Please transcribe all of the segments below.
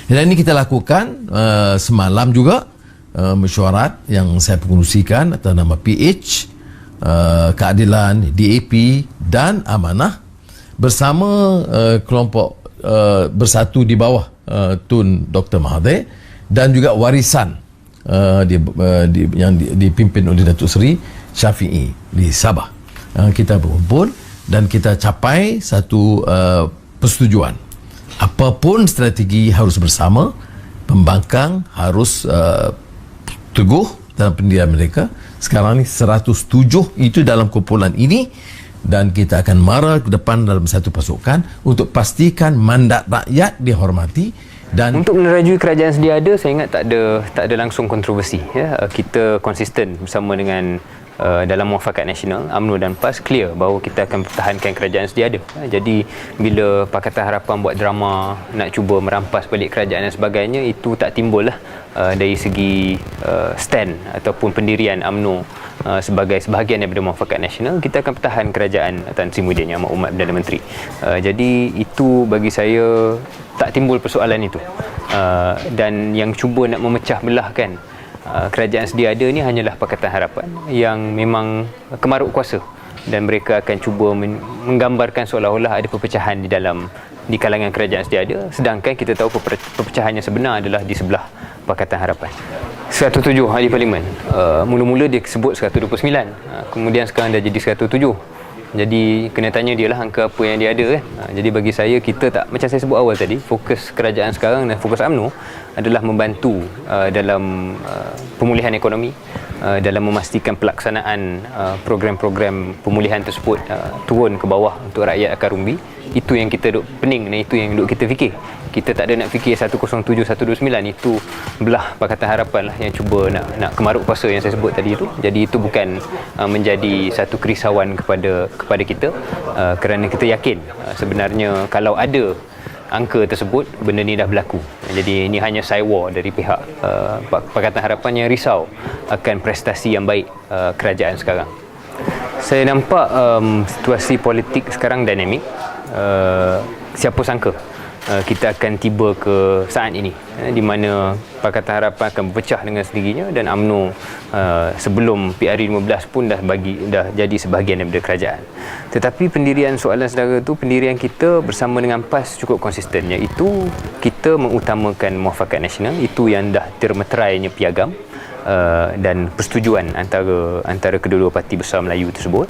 Dan ini kita lakukan semalam juga, mesyuarat yang saya pengurusikan atas nama PH, Keadilan, DAP dan Amanah bersama kelompok Bersatu di bawah Tun Dr. Mahathir dan juga Warisan yang dipimpin oleh Datuk Seri Syafiee di Sabah. Kita berkumpul dan kita capai satu persetujuan. Apapun strategi harus bersama, pembangkang harus teguh dalam pendirian mereka. Sekarang ni 107 itu dalam kumpulan ini, dan kita akan mara ke depan dalam satu pasukan untuk pastikan mandat rakyat dihormati. Dan untuk menerajui kerajaan sedia ada, saya ingat tak ada langsung kontroversi, ya. Kita konsisten bersama dengan dalam Muafakat Nasional, UMNO dan PAS clear bahawa kita akan pertahankan kerajaan sedia ada. Jadi bila Pakatan Harapan buat drama nak cuba merampas balik kerajaan dan sebagainya, itu tak timbul lah dari segi stand ataupun pendirian UMNO sebagai sebahagian daripada Muafakat Nasional. Kita akan pertahan kerajaan Tan Sri Muhyiddin Yang Amat Perdana Menteri. Jadi itu bagi saya tak timbul persoalan itu. Dan yang cuba nak memecah belahkan kerajaan sedia ada ni hanyalah Pakatan Harapan yang memang kemaruk kuasa, dan mereka akan cuba menggambarkan seolah-olah ada perpecahan di kalangan kerajaan sedia ada, sedangkan kita tahu perpecahan yang sebenar adalah di sebelah Pakatan Harapan. 107 ahli parlimen, mula-mula dia sebut 129, kemudian sekarang dah jadi 107. Jadi kena tanya dia lah angka apa yang dia ada, kan. Jadi bagi saya, kita tak, macam saya sebut awal tadi, fokus kerajaan sekarang dan fokus UMNO adalah membantu dalam pemulihan ekonomi, dalam memastikan pelaksanaan program-program pemulihan tersebut turun ke bawah untuk rakyat akar umbi. Itu yang kita duk pening, dan itu yang duk kita fikir. Kita tak ada nak fikir 107, 129. Itu belah Pakatan Harapan lah yang cuba nak kemaruk kuasa yang saya sebut tadi itu. Jadi itu bukan menjadi satu kerisauan kepada kita, kerana kita yakin sebenarnya kalau ada angka tersebut, benda ni dah berlaku. Jadi ini hanya saiwa dari pihak Pakatan Harapan yang risau akan prestasi yang baik kerajaan sekarang. Saya nampak situasi politik sekarang dinamik. Siapa sangka kita akan tiba ke saat ini di mana Pakatan Harapan akan berpecah dengan sendirinya, dan UMNO sebelum PRU15 pun dah jadi sebahagian daripada kerajaan. Tetapi pendirian soalan saudara tu, pendirian kita bersama dengan PAS cukup konsisten, iaitu kita mengutamakan Muafakat Nasional. Itu yang dah termeterainya piagam dan persetujuan antara kedua-dua parti besar Melayu tersebut,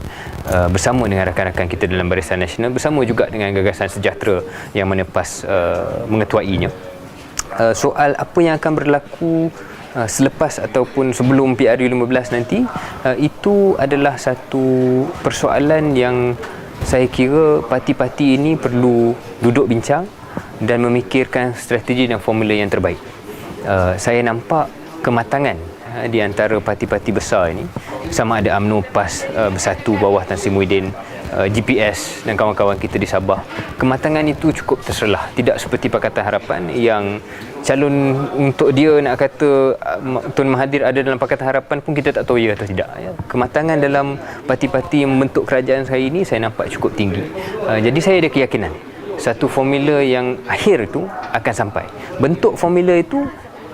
bersama dengan rakan-rakan kita dalam Barisan Nasional, bersama juga dengan Gagasan Sejahtera yang mana PAS mengetuainya. Soal apa yang akan berlaku selepas ataupun sebelum PRU15 nanti, itu adalah satu persoalan yang saya kira parti-parti ini perlu duduk bincang dan memikirkan strategi dan formula yang terbaik. Saya nampak kematangan di antara parti-parti besar ini, sama ada UMNO, PAS bersatu bawah Tan Sri Muhyiddin, GPS dan kawan-kawan kita di Sabah. Kematangan itu cukup terselah, tidak seperti Pakatan Harapan yang calon untuk dia nak kata Tun Mahathir ada dalam Pakatan Harapan pun kita tak tahu ya atau tidak. Kematangan dalam parti-parti yang membentuk kerajaan hari ini saya nampak cukup tinggi. Jadi saya ada keyakinan satu formula yang akhir itu akan sampai. Bentuk formula itu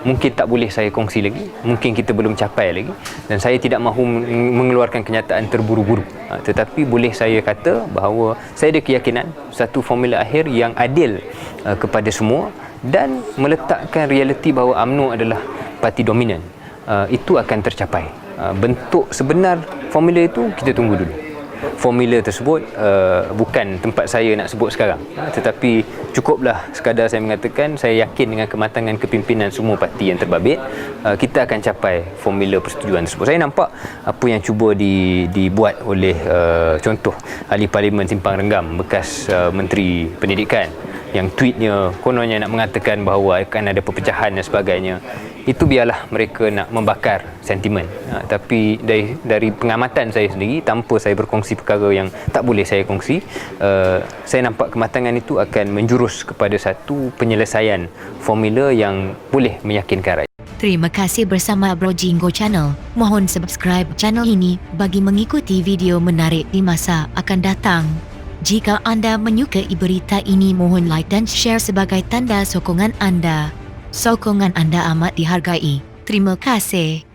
mungkin tak boleh saya kongsi lagi, mungkin kita belum capai lagi, dan saya tidak mahu mengeluarkan kenyataan terburu-buru. Tetapi boleh saya kata bahawa saya ada keyakinan satu formula akhir yang adil kepada semua dan meletakkan realiti bahawa UMNO adalah parti dominan. Itu akan tercapai. Bentuk sebenar formula itu kita tunggu dulu. Formula tersebut bukan tempat saya nak sebut sekarang, tetapi cukuplah sekadar saya mengatakan saya yakin dengan kematangan kepimpinan semua parti yang terbabit, kita akan capai formula persetujuan tersebut. Saya nampak apa yang cuba dibuat oleh contoh ahli parlimen Simpang Renggam, bekas Menteri Pendidikan, yang tweetnya kononnya nak mengatakan bahawa akan ada perpecahan dan sebagainya. Itu biarlah mereka nak membakar sentimen. Tapi dari pengamatan saya sendiri, tanpa saya berkongsi perkara yang tak boleh saya kongsi, saya nampak kematangan itu akan menjurus kepada satu penyelesaian formula yang boleh meyakinkan rakyat. Terima kasih bersama Bro Jingo Channel. Mohon subscribe channel ini bagi mengikuti video menarik di masa akan datang. Jika anda menyukai berita ini, mohon like dan share sebagai tanda sokongan anda. Sokongan anda amat dihargai. Terima kasih.